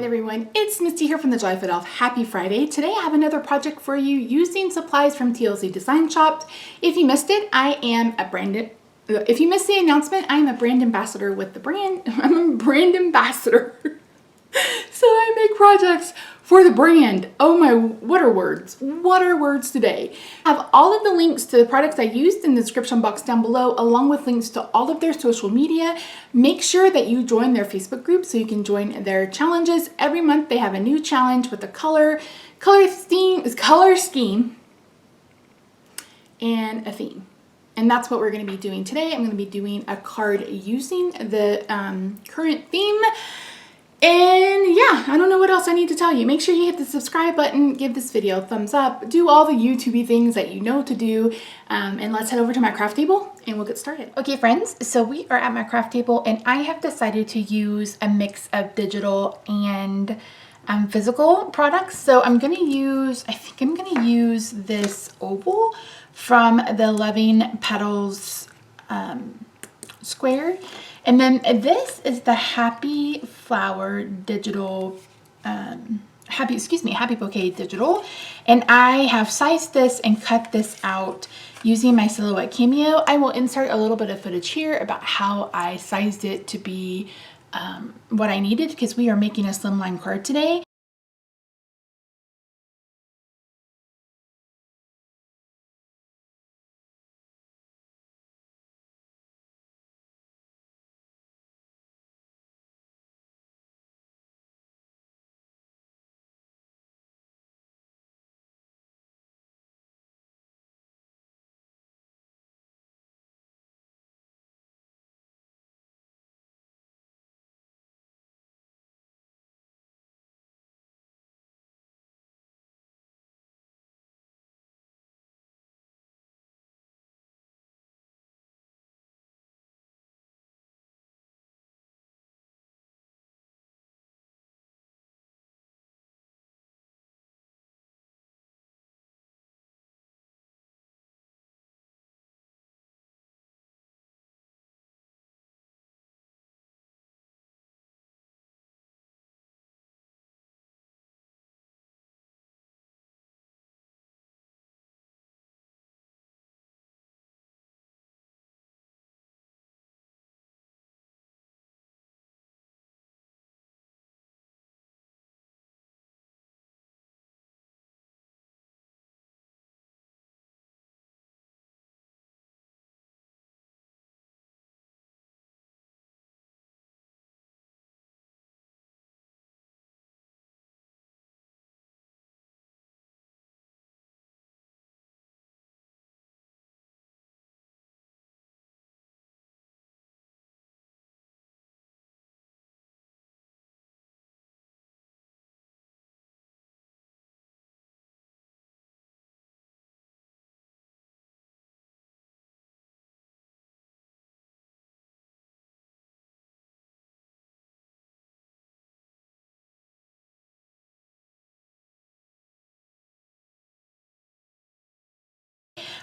everyone, it's Misty here from the Joyful Elf. Happy Friday. Today I have another project for you using supplies from TLC Designs shops. If you missed it, if you missed the announcement, I am a brand ambassador with the brand. I'm a brand ambassador. So I make projects for the brand. Oh my, what are words? What are words today? I have all of the links to the products I used in the description box down below, along with links to all of their social media. Make sure that you join their Facebook group so you can join their challenges. Every month they have a new challenge with a color scheme, and a theme. And that's what we're going to be doing today. I'm going to be doing a card using the current theme. And yeah, I don't know what else I need to tell you. Make sure you hit the subscribe button, give this video a thumbs up, do all the YouTube-y things that you know to do, and let's head over to my craft table and we'll get started. Okay friends, so we are at my craft table and I have decided to use a mix of digital and physical products. So I think I'm gonna use this oval from the Loving Petals square. And then this is the Happy Flower digital, Happy Bouquet digital. And I have sized this and cut this out using my Silhouette Cameo. I will insert a little bit of footage here about how I sized it to be what I needed, because we are making a slimline card today.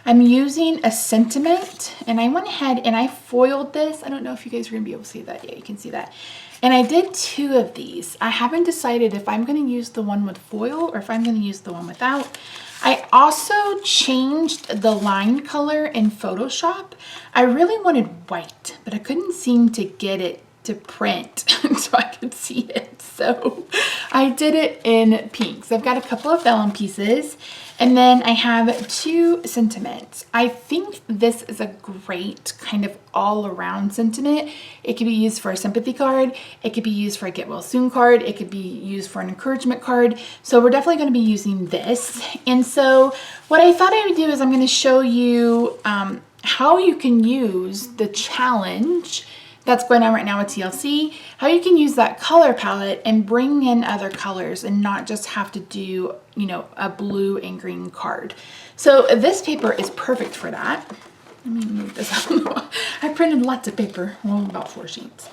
I'm using a sentiment, and I went ahead and I foiled this. I don't know if you guys are gonna be able to see that. Yeah, you can see that. And I did two of these. I haven't decided if I'm gonna use the one with foil or if I'm gonna use the one without. I also changed the line color in Photoshop. I really wanted white, but I couldn't seem to get it to print so I could see it. So I did it in pink. So I've got a couple of vellum pieces, and then I have two sentiments. I think this is a great kind of all around sentiment. It could be used for a sympathy card. It could be used for a get well soon card. It could be used for an encouragement card. So we're definitely going to be using this. And so what I thought I would do is I'm going to show you how you can use the challenge that's going on right now with TLC, how you can use that color palette and bring in other colors and not just have to do, you know, a blue and green card. So this paper is perfect for that. Let me move this out. I printed lots of paper, well, about 4 sheets.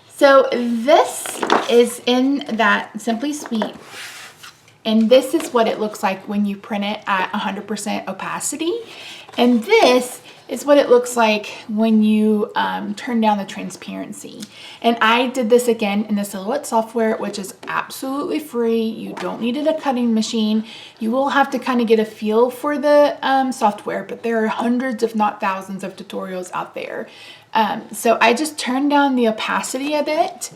So this is in that Simply Sweet, and this is what it looks like when you print it at 100% opacity. And this is what it looks like when you turn down the transparency. And I did this again in the Silhouette software, which is absolutely free. You don't need a cutting machine. You will have to kind of get a feel for the software, but there are hundreds, if not thousands, of tutorials out there. So I just turned down the opacity a bit.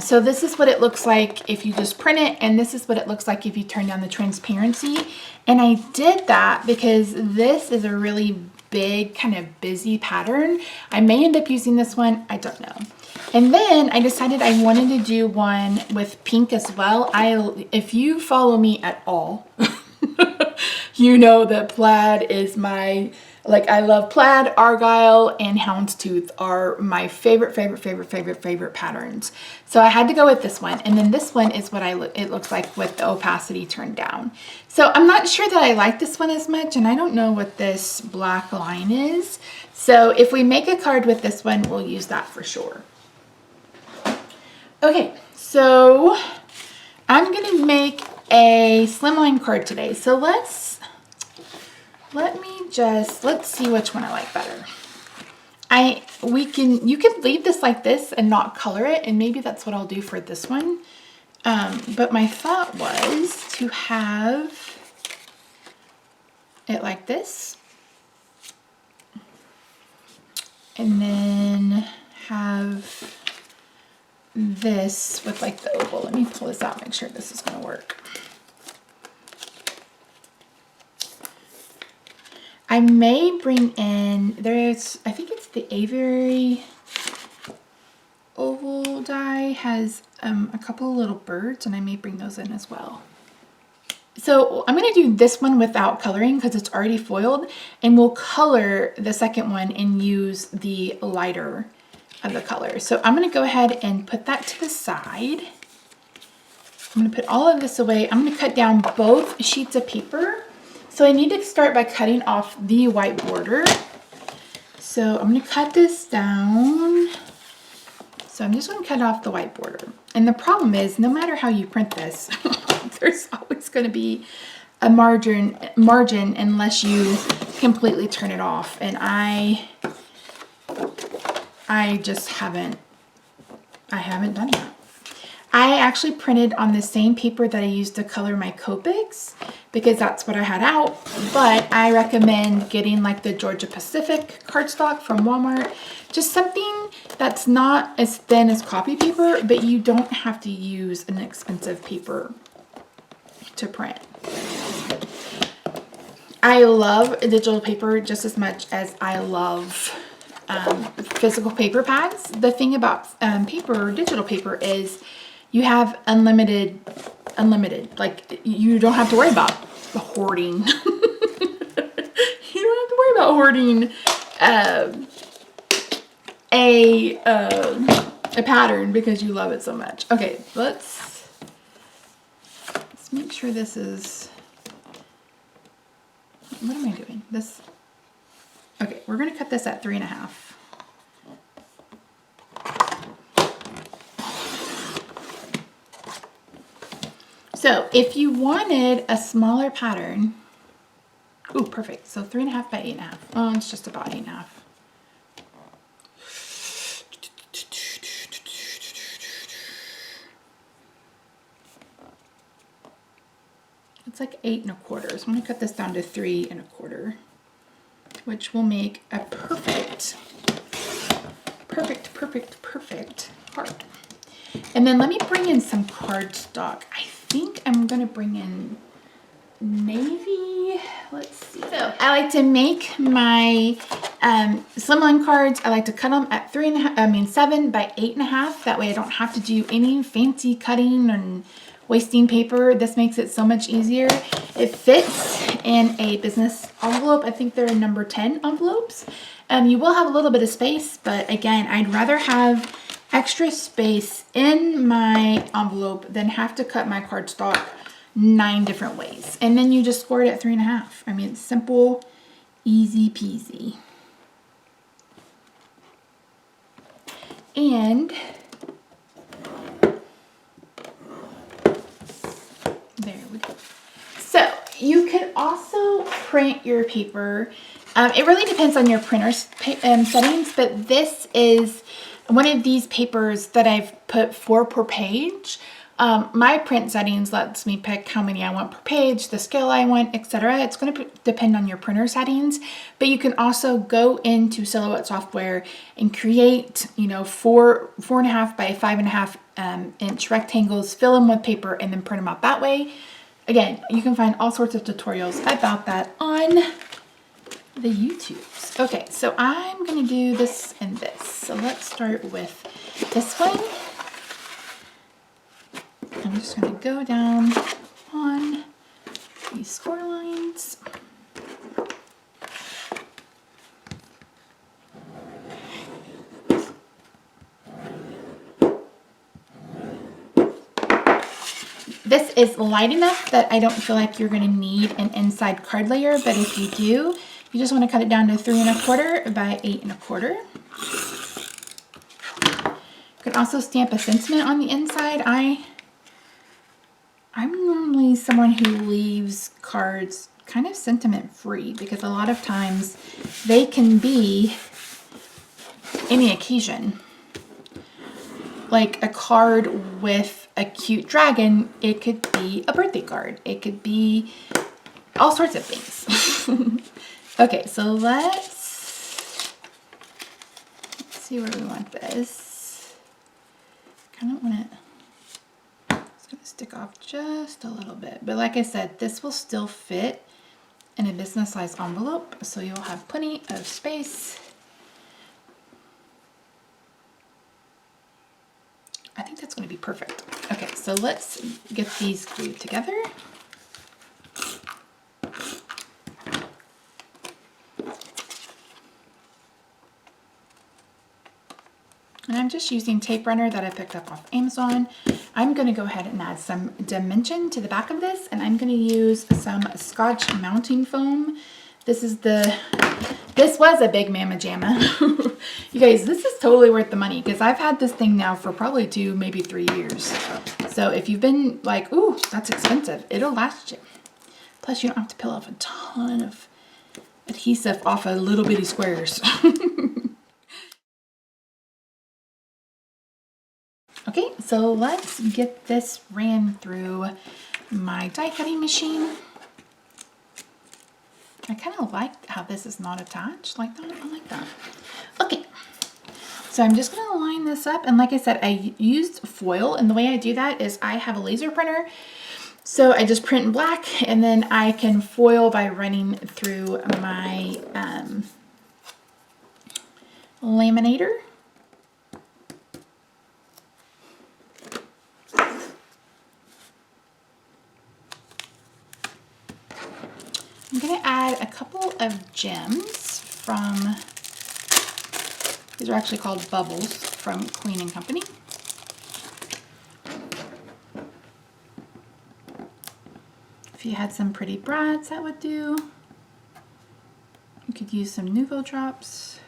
So this is what it looks like if you just print it, and this is what it looks like if you turn down the transparency. And I did that because this is a really big, kind of busy pattern. I may end up using this one, I don't know. And then I decided I wanted to do one with pink as well. If you follow me at all, you know that plaid is my, like, I love plaid, argyle, and houndstooth are my favorite patterns. So I had to go with this one. And then this one is what it looks like with the opacity turned down. So I'm not sure that I like this one as much, and I don't know what this black line is. So if we make a card with this one, we'll use that for sure. Okay, so I'm gonna make a slimline card today. So let's see which one I like better. You can leave this like this and not color it, and maybe that's what I'll do for this one. But my thought was to have it like this, and then have this with like the oval. Let me pull this out, make sure this is gonna work. I may bring in, I think it's the Aviary oval die has a couple of little birds, and I may bring those in as well. So I'm going to do this one without coloring because it's already foiled, and we'll color the second one and use the lighter of the color. So I'm going to go ahead and put that to the side. I'm going to put all of this away. I'm going to cut down both sheets of paper. So I need to start by cutting off the white border. So I'm going to cut this down. So I'm just going to cut off the white border. And the problem is, no matter how you print this, there's always going to be a margin unless you completely turn it off. And I just haven't done that. I actually printed on the same paper that I used to color my Copics because that's what I had out, but I recommend getting like the Georgia Pacific cardstock from Walmart, just something that's not as thin as copy paper, but you don't have to use an expensive paper to print. I love digital paper just as much as I love physical paper pads. The thing about digital paper is you have unlimited, like you don't have to worry about hoarding. You don't have to worry about hoarding a pattern because you love it so much. Okay, let's make sure this is, what am I doing? This, okay, we're gonna cut this at 3.5. So if you wanted a smaller pattern, ooh, perfect. So 3.5 by 8.5. Oh, it's just about 8.5. It's like 8.25. So I'm gonna cut this down to 3.25, which will make a perfect heart. And then let me bring in some cardstock. I think I'm gonna bring in navy. Let's see. So I like to make my slimline cards. I like to cut them at 7 by 8.5. That way I don't have to do any fancy cutting and wasting paper. This makes it so much easier. It fits in a business envelope. I think they're number 10 envelopes. You will have a little bit of space, but again, I'd rather have extra space in my envelope than have to cut my cardstock 9 different ways. And then you just score it at 3.5. I mean, it's simple, easy peasy. And there we go. So you can also print your paper. It really depends on your printer's settings, but this is one of these papers that I've put 4 per page. My print settings lets me pick how many I want per page, the scale I want, etc. It's going to depend on your printer settings, but you can also go into Silhouette software and create, you know, 4.5 by 5.5 inch rectangles, fill them with paper, and then print them out that way. Again, you can find all sorts of tutorials about that on the YouTubes. Okay, so I'm going to do this and this. So let's start with this one. I'm just going to go down on these score lines. This is light enough that I don't feel like you're going to need an inside card layer, but if you do, you just want to cut it down to 3 1/4 by 8 1/4. You can also stamp a sentiment on the inside. I'm normally someone who leaves cards kind of sentiment free because a lot of times they can be any occasion. Like a card with a cute dragon, it could be a birthday card. It could be all sorts of things. Okay, so let's see where we want this. Kind of want it. It's going to stick off just a little bit. But like I said, this will still fit in a business size envelope, so you'll have plenty of space. I think that's going to be perfect. Okay, so let's get these glued together. And I'm just using tape runner that I picked up off Amazon. I'm going to go ahead and add some dimension to the back of this, and I'm going to use some Scotch mounting foam. This was a big mamma jamma. You guys, this is totally worth the money because I've had this thing now for probably 2, maybe 3 years. So if you've been like, ooh, that's expensive, it'll last you. Plus you don't have to peel off a ton of adhesive off of little bitty squares. Okay, so let's get this ran through my die cutting machine. I kind of like how this is not attached like that. I like that. Okay, so I'm just going to line this up. And like I said, I used foil. And the way I do that is I have a laser printer. So I just print in black and then I can foil by running through my laminator. I'm going to add a couple of gems from, these are actually called bubbles from Queen & Company. If you had some pretty brads, that would do. You could use some Nouveau drops.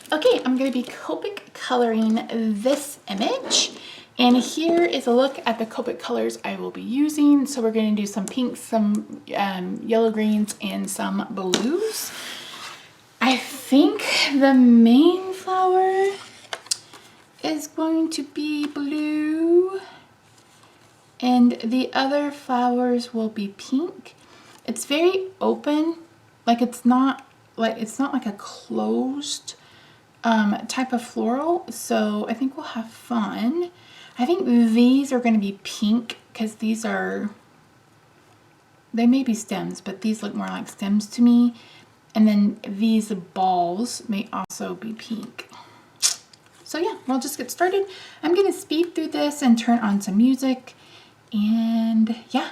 Okay, I'm going to be Copic coloring this image. And here is a look at the Copic colors I will be using. So we're going to do some pinks, some yellow greens, and some blues. I think the main flower is going to be blue. And the other flowers will be pink. It's very open. Like it's not like a closed type of floral. So I think we'll have fun. I think these are going to be pink because these are, they may be stems, but these look more like stems to me. And then these balls may also be pink. So yeah, we'll just get started. I'm going to speed through this and turn on some music. And yeah.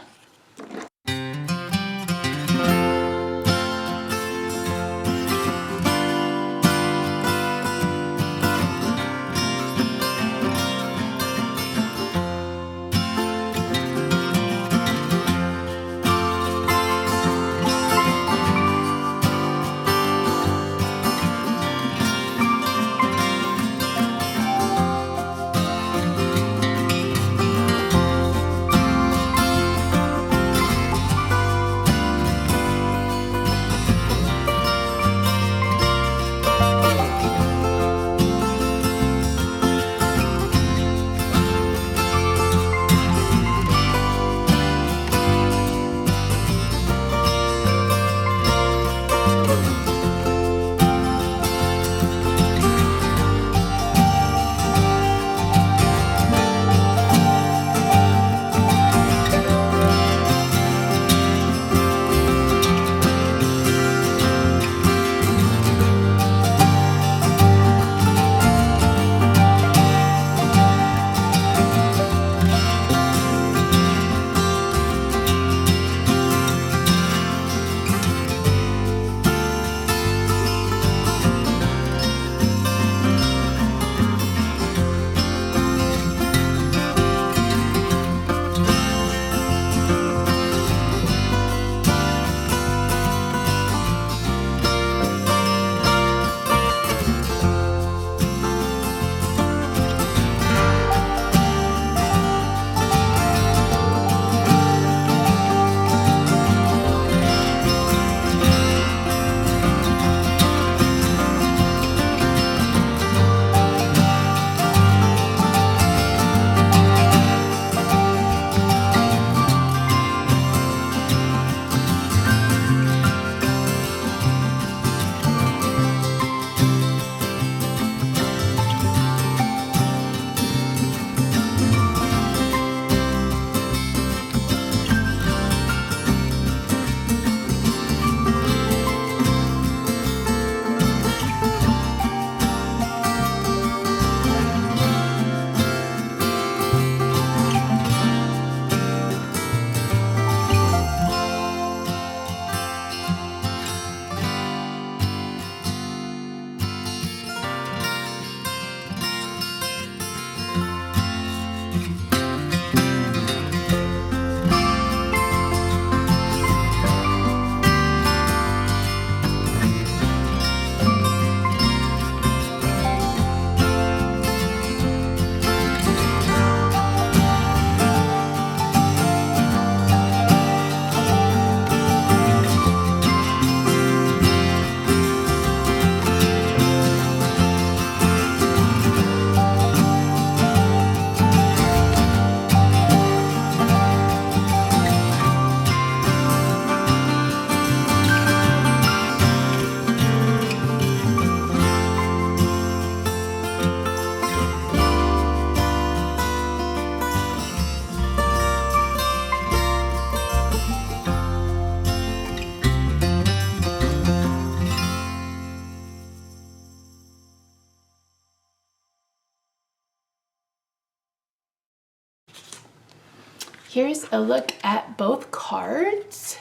here's a look at both cards.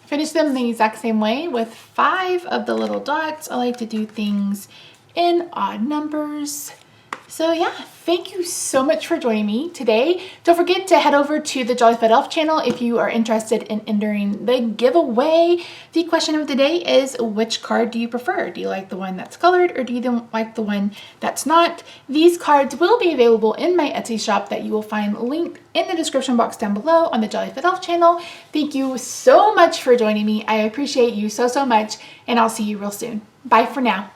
Finish them the exact same way with 5 of the little dots. I like to do things in odd numbers. So yeah, thank you so much for joining me today. Don't forget to head over to the Jolly Fat Elf channel if you are interested in entering the giveaway. The question of the day is, which card do you prefer? Do you like the one that's colored, or do you like the one that's not? These cards will be available in my Etsy shop that you will find linked in the description box down below on the Jolly Fat Elf channel. Thank you so much for joining me. I appreciate you so much, and I'll see you real soon. Bye for now.